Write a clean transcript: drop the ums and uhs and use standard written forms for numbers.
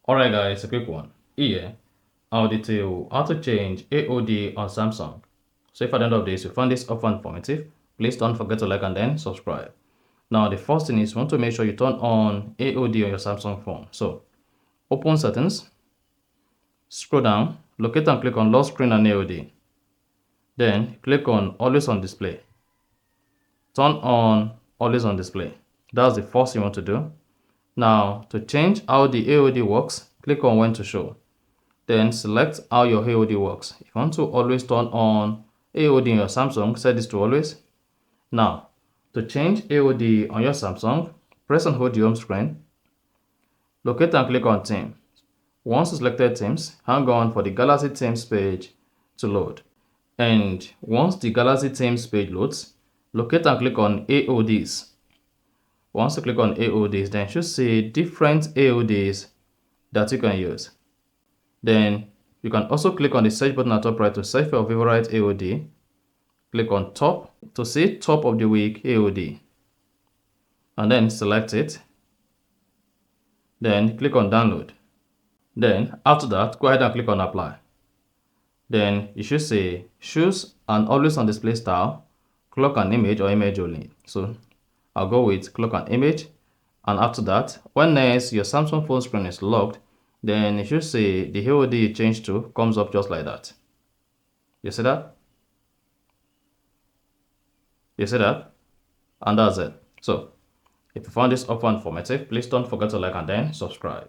Alright guys, a quick one. Here, I'll detail how to change AOD on Samsung. So if at the end of this you find this often informative, please don't forget to like and then subscribe. Now the first thing is you want to make sure you turn on AOD on your Samsung phone. So open settings, scroll down, locate and click on lock screen and AOD. Then click on always on display. Turn on always on display. That's the first thing you want to do. Now to change how the AOD works, click on when to show. Then select how your AOD works. If you want to always turn on AOD in your Samsung, set this to always. Now, to change AOD on your Samsung, press and hold the home screen. Locate and click on Teams. Once you selected Teams, hang on for the Galaxy Teams page to load. And once the Galaxy Teams page loads, locate and click on AODs. Once you click on AODs, then you should see different AODs that you can use. Then you can also click on the search button at top right to search for your favorite AOD. Click on top to see top of the week AOD. And then select it. Then click on download. Then after that, go ahead and click on apply. Then you should say choose an always on display style, clock and image or image only. So I'll go with clock and image. And after that, when next your Samsung phone screen is locked, then you should see the AOD you changed to comes up just like that. You see that? You see that? And that's it. So, if you found this offer informative, please don't forget to like and then subscribe.